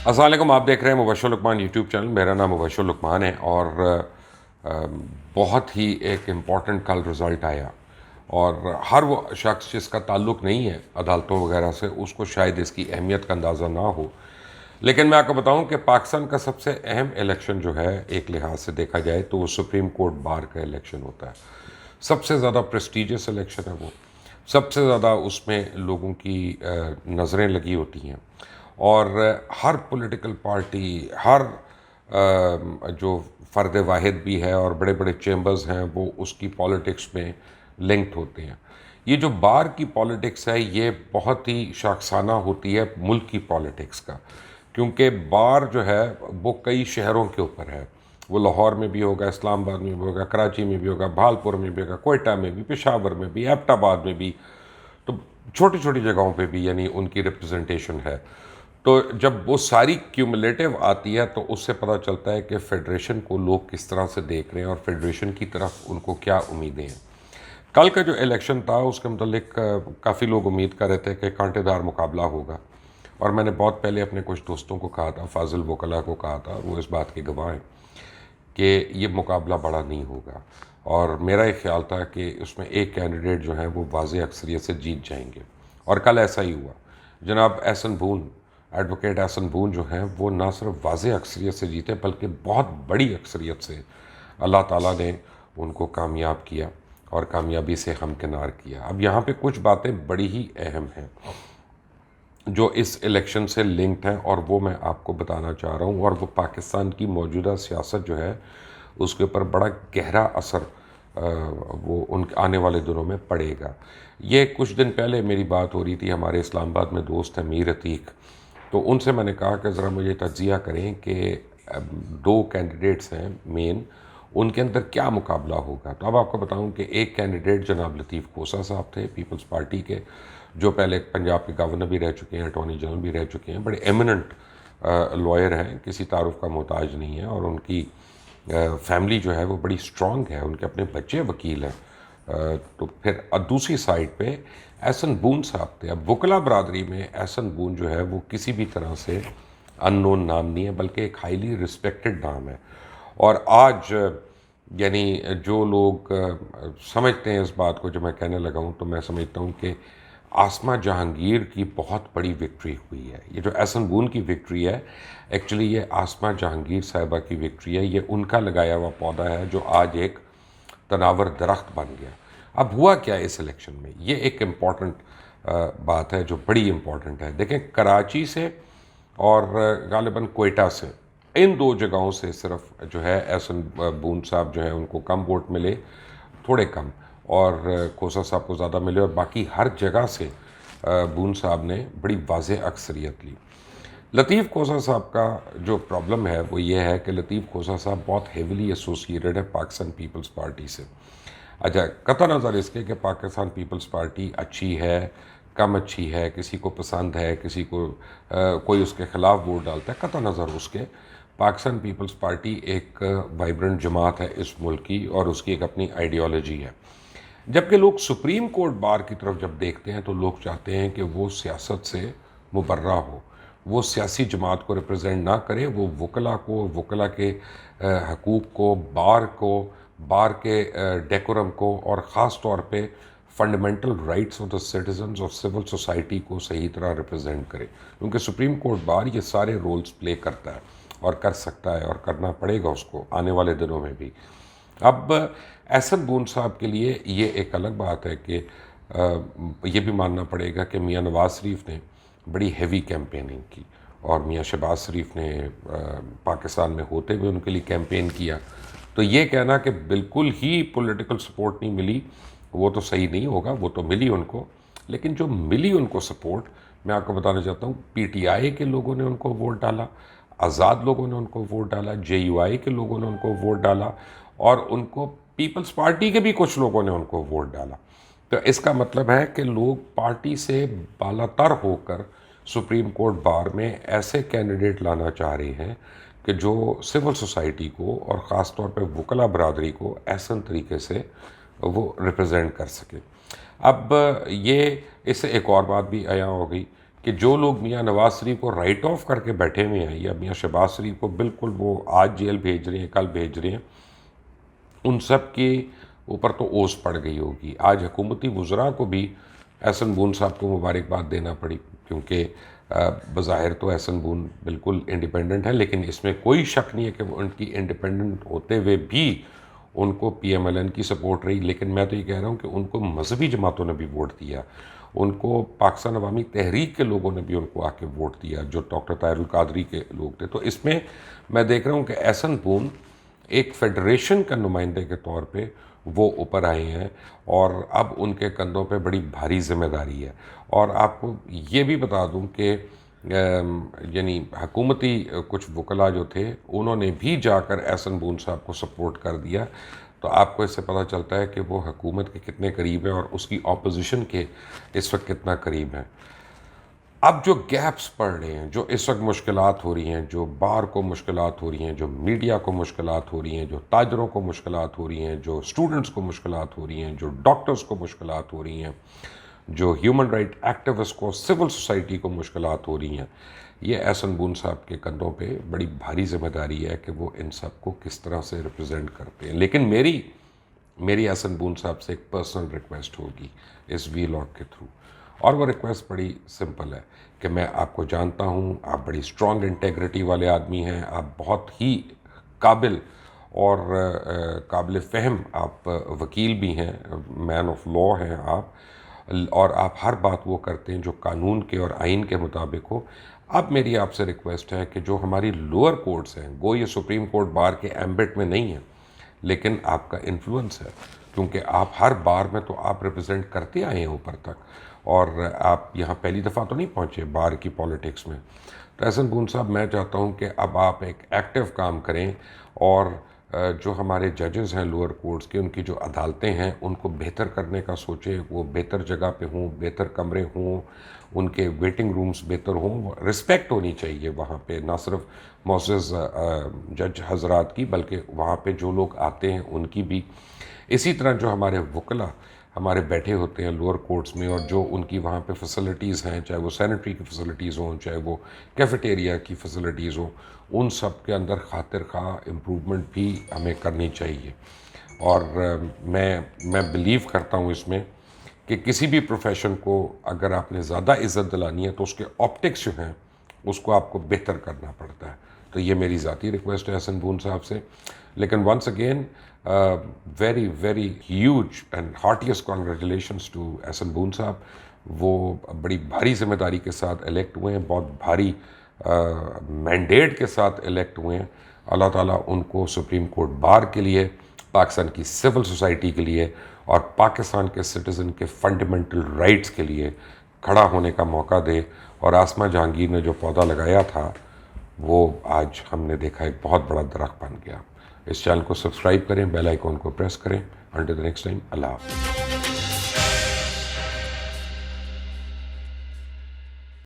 السلام علیکم، آپ دیکھ رہے ہیں مبشر لقمان یوٹیوب چینل. میرا نام مبشر لقمان ہے اور بہت ہی ایک امپورٹنٹ کل رزلٹ آیا اور ہر وہ شخص جس کا تعلق نہیں ہے عدالتوں وغیرہ سے اس کو شاید اس کی اہمیت کا اندازہ نہ ہو. لیکن میں آپ کو بتاؤں کہ پاکستان کا سب سے اہم الیکشن جو ہے ایک لحاظ سے دیکھا جائے تو وہ سپریم کورٹ بار کا الیکشن ہوتا ہے. سب سے زیادہ پریسٹیجس الیکشن ہے وہ. سب سے زیادہ اس میں لوگوں کی نظریں لگی ہوتی ہیں اور ہر پولیٹیکل پارٹی، ہر جو فرد واحد بھی ہے اور بڑے بڑے چیمبرز ہیں وہ اس کی پالیٹکس میں لنکڈ ہوتے ہیں. یہ جو بار کی پالیٹکس ہے یہ بہت ہی شاخسانہ ہوتی ہے ملک کی پالیٹکس کا، کیونکہ بار جو ہے وہ کئی شہروں کے اوپر ہے. وہ لاہور میں بھی ہوگا، اسلام آباد میں بھی ہوگا، کراچی میں بھی ہوگا، بھالپور میں بھی ہوگا، کوئٹہ میں بھی، پشاور میں بھی، ایبٹ آباد میں بھی. تو چھوٹی چھوٹی جگہوں پہ بھی یعنی ان کی ریپرزنٹیشن ہے. تو جب وہ ساری کیومولیٹو آتی ہے تو اس سے پتہ چلتا ہے کہ فیڈریشن کو لوگ کس طرح سے دیکھ رہے ہیں اور فیڈریشن کی طرف ان کو کیا امیدیں ہیں. کل کا جو الیکشن تھا اس کے متعلق کافی لوگ امید کر رہے تھے کہ کانٹے دار مقابلہ ہوگا، اور میں نے بہت پہلے اپنے کچھ دوستوں کو کہا تھا، فاضل وکلا کو کہا تھا، وہ اس بات کے گواہ ہیں کہ یہ مقابلہ بڑا نہیں ہوگا. اور میرا ایک خیال تھا کہ اس میں ایک کینڈیڈیٹ جو ہیں وہ واضح اکثریت سے جیت جائیں گے، اور کل ایسا ہی ہوا. جناب احسن بون، ایڈوکیٹ احسن بون جو ہیں وہ نہ صرف واضح اکثریت سے جیتے بلکہ بہت بڑی اکثریت سے اللہ تعالیٰ نے ان کو کامیاب کیا اور کامیابی سے ہمکنار کیا. اب یہاں پہ کچھ باتیں بڑی ہی اہم ہیں جو اس الیکشن سے لنکڈ ہیں اور وہ میں آپ کو بتانا چاہ رہا ہوں، اور وہ پاکستان کی موجودہ سیاست جو ہے اس کے اوپر بڑا گہرا اثر وہ ان آنے والے دنوں میں پڑے گا. یہ کچھ دن پہلے میری بات ہو رہی تھی، ہمارے اسلام آباد میں دوست ہیں میر عتیق، تو ان سے میں نے کہا کہ ذرا مجھے تجزیہ کریں کہ دو کینڈیڈیٹس ہیں مین، ان کے اندر کیا مقابلہ ہوگا. تو اب آپ کو بتاؤں کہ ایک کینڈیڈیٹ جناب لطیف کوسہ صاحب تھے پیپلز پارٹی کے، جو پہلے پنجاب کے گورنر بھی رہ چکے ہیں، اٹارنی جنرل بھی رہ چکے ہیں، بڑے ایمننٹ لائر ہیں، کسی تعارف کا محتاج نہیں ہے، اور ان کی فیملی جو ہے وہ بڑی اسٹرانگ ہے، ان کے اپنے بچے وکیل ہیں. تو پھر دوسری سائڈ پہ احسن بون صاحب تھے. اب وکلا برادری میں احسن بون جو ہے وہ کسی بھی طرح سے ان نون نام نہیں ہے بلکہ ایک ہائیلی رسپیکٹڈ نام ہے. اور آج یعنی جو لوگ سمجھتے ہیں اس بات کو جو میں کہنے لگا ہوں، تو میں سمجھتا ہوں کہ آسمہ جہانگیر کی بہت بڑی وکٹری ہوئی ہے. یہ جو احسن بون کی وکٹری ہے ایکچولی یہ آسمہ جہانگیر صاحبہ کی وکٹری ہے. یہ ان کا لگایا ہوا پودا ہے جو آج ایک تناور درخت بن گیا. اب ہوا کیا اس الیکشن میں، یہ ایک امپورٹنٹ بات ہے جو بڑی امپورٹنٹ ہے. دیکھیں کراچی سے اور غالباً کوئٹہ سے، ان دو جگہوں سے صرف جو ہے احسن بون صاحب جو ہیں ان کو کم ووٹ ملے، تھوڑے کم، اور کوسہ صاحب کو زیادہ ملے، اور باقی ہر جگہ سے بون صاحب نے بڑی واضح اکثریت لی. لطیف کوسہ صاحب کا جو پرابلم ہے وہ یہ ہے کہ لطیف کوسہ صاحب بہت ہیویلی ایسوسیٹڈ ہے پاکستان پیپلز پارٹی سے. اچھا، قطع نظر اس کے کہ پاکستان پیپلز پارٹی اچھی ہے، کم اچھی ہے، کسی کو پسند ہے، کسی کو کوئی اس کے خلاف ووٹ ڈالتا ہے، قطع نظر اس کے، پاکستان پیپلز پارٹی ایک وائبرنٹ جماعت ہے اس ملک کی اور اس کی ایک اپنی آئیڈیالوجی ہے. جبکہ لوگ سپریم کورٹ بار کی طرف جب دیکھتے ہیں تو لوگ چاہتے ہیں کہ وہ سیاست سے مبرہ ہو، وہ سیاسی جماعت کو ریپرزینٹ نہ کرے، وہ وکلا کو، وکلا کے حقوق کو، بار کے ڈیکورم کو، اور خاص طور پہ fundamental rights of the citizens of civil society کو صحیح طرح ریپرزینٹ کرے. کیونکہ سپریم کورٹ بار یہ سارے رولز پلے کرتا ہے اور کر سکتا ہے اور کرنا پڑے گا اس کو آنے والے دنوں میں بھی. اب احسن بون صاحب کے لیے یہ ایک الگ بات ہے کہ یہ بھی ماننا پڑے گا کہ میاں نواز شریف نے بڑی ہیوی کیمپیننگ کی، اور میاں شہباز شریف نے پاکستان میں ہوتے ہوئے ان کے لیے کیمپین کیا. تو یہ کہنا کہ بالکل ہی پولیٹیکل سپورٹ نہیں ملی وہ تو صحیح نہیں ہوگا، وہ تو ملی ان کو. لیکن جو ملی ان کو سپورٹ، میں آپ کو بتانا چاہتا ہوں، پی ٹی آئی کے لوگوں نے ان کو ووٹ ڈالا، آزاد لوگوں نے ان کو ووٹ ڈالا، جے یو آئی کے لوگوں نے ان کو ووٹ ڈالا، اور ان کو پیپلز پارٹی کے بھی کچھ لوگوں نے ان کو ووٹ ڈالا. تو اس کا مطلب ہے کہ لوگ پارٹی سے بالاتر ہو کر سپریم کورٹ بار میں ایسے کینڈیڈیٹ لانا چاہ رہے ہیں کہ جو سول سوسائٹی کو اور خاص طور پہ وکلا برادری کو احسن طریقے سے وہ ریپرزینٹ کر سکے. اب یہ اس سے ایک اور بات بھی عیاں ہو گئی کہ جو لوگ میاں نواز شریف کو رائٹ آف کر کے بیٹھے ہوئے ہیں یا میاں شہباز شریف کو بالکل وہ آج جیل بھیج رہے ہیں، کل بھیج رہے ہیں، ان سب کے اوپر تو اوس پڑ گئی ہوگی۔ آج حکومتی وزراء کو بھی احسن بون صاحب کو مبارکباد دینا پڑی، کیونکہ بظاہر تو احسن بون بالکل انڈیپینڈنٹ ہے، لیکن اس میں کوئی شک نہیں ہے کہ وہ ان کی انڈیپینڈنٹ ہوتے ہوئے بھی ان کو پی ایم ایل این کی سپورٹ رہی۔ لیکن میں تو یہ کہہ رہا ہوں کہ ان کو مذہبی جماعتوں نے بھی ووٹ دیا، ان کو پاکستان عوامی تحریک کے لوگوں نے بھی ان کو آ کے ووٹ دیا، جو ڈاکٹر طاہر القادری کے لوگ تھے۔ تو اس میں دیکھ رہا ہوں کہ احسن بون ایک فیڈریشن کا نمائندے کے طور پہ وہ اوپر آئے ہیں، اور اب ان کے کندھوں پہ بڑی بھاری ذمہ داری ہے۔ اور آپ کو یہ بھی بتا دوں کہ یعنی حکومتی کچھ وکلاء جو تھے انہوں نے بھی جا کر احسن بون صاحب کو سپورٹ کر دیا، تو آپ کو اس سے پتہ چلتا ہے کہ وہ حکومت کے کتنے قریب ہیں اور اس کی اپوزیشن کے اس وقت کتنا قریب ہیں۔ اب جو گیپس پڑ رہے ہیں، جو اس وقت مشکلات ہو رہی ہیں، جو بار کو مشکلات ہو رہی ہیں، جو میڈیا کو مشکلات ہو رہی ہیں، جو تاجروں کو مشکلات ہو رہی ہیں، جو اسٹوڈنٹس کو مشکلات ہو رہی ہیں، جو ڈاکٹرز کو مشکلات ہو رہی ہیں، جو ہیومن رائٹ ایکٹیوسٹ کو، سول سوسائٹی کو مشکلات ہو رہی ہیں، یہ احسن بون صاحب کے کندھوں پہ بڑی بھاری ذمہ داری ہے کہ وہ ان سب کو کس طرح سے ریپرزینٹ کرتے ہیں۔ لیکن میری احسن بون صاحب سے ایک پرسنل ریکویسٹ ہوگی اس وی لاگ کے تھرو، اور وہ ریکویسٹ بڑی سمپل ہے کہ میں آپ کو جانتا ہوں، آپ بڑی اسٹرانگ انٹیگریٹی والے آدمی ہیں، آپ بہت ہی قابل اور قابل فہم آپ وکیل بھی ہیں، مین آف لا ہیں آپ، اور آپ ہر بات وہ کرتے ہیں جو قانون کے اور آئین کے مطابق ہو۔ اب میری آپ سے ریکویسٹ ہے کہ جو ہماری لوئر کورٹس ہیں، گو یہ سپریم کورٹ بار کے ایمبٹ میں نہیں ہیں، لیکن آپ کا انفلوئنس ہے، کیونکہ آپ ہر بار میں تو آپ ریپرزینٹ کرتے آئے ہیں اوپر تک، اور آپ یہاں پہلی دفعہ تو نہیں پہنچے بار کی پالیٹکس میں۔ تو احسن بون صاحب، میں چاہتا ہوں کہ اب آپ ایک ایکٹیو کام کریں، اور جو ہمارے ججز ہیں لوئر کورٹس کے، ان کی جو عدالتیں ہیں ان کو بہتر کرنے کا سوچیں، وہ بہتر جگہ پہ ہوں، بہتر کمرے ہوں، ان کے ویٹنگ رومز بہتر ہوں، رسپیکٹ ہونی چاہیے وہاں پہ، نہ صرف معزز جج حضرات کی بلکہ وہاں پہ جو لوگ آتے ہیں ان کی بھی۔ اسی طرح جو ہمارے وکلاء ہمارے بیٹھے ہوتے ہیں لوئر کورٹس میں، اور جو ان کی وہاں پہ فیسلٹیز ہیں، چاہے وہ سینیٹری کی فیسلٹیز ہوں، چاہے وہ کیفیٹیریا کی فیسلٹیز ہوں، ان سب کے اندر خاطر خواہ امپرومنٹ بھی ہمیں کرنی چاہیے۔ اور میں بلیو کرتا ہوں اس میں کہ کسی بھی پروفیشن کو اگر آپ نے زیادہ عزت دلانی ہے تو اس کے آپٹکس جو ہیں اس کو آپ کو بہتر کرنا پڑتا ہے۔ تو یہ میری ذاتی ریکویسٹ ہے احسن بون صاحب سے۔ لیکن once again very very huge and heartiest congratulations to Ahsan Bhoon صاحب۔ وہ بڑی بھاری ذمہ داری کے ساتھ الیکٹ ہوئے ہیں، بہت بھاری مینڈیٹ کے ساتھ الیکٹ ہوئے ہیں۔ اللہ تعالیٰ ان کو سپریم کورٹ بار کے لیے، پاکستان کی سول سوسائٹی کے لیے، اور پاکستان کے سٹیزن کے فنڈامنٹل رائٹس کے لیے کھڑا ہونے کا موقع دے۔ اور آسمہ جہانگیر نے جو پودا لگایا تھا وہ آج ہم نے دیکھا ایک بہت بڑا درخت بن گیا۔ اس چینل کو سبسکرائب کریں، بیل آئیکن کو پریس کریں۔ انٹل دی نیکسٹ ٹائم، اللہ حافظ۔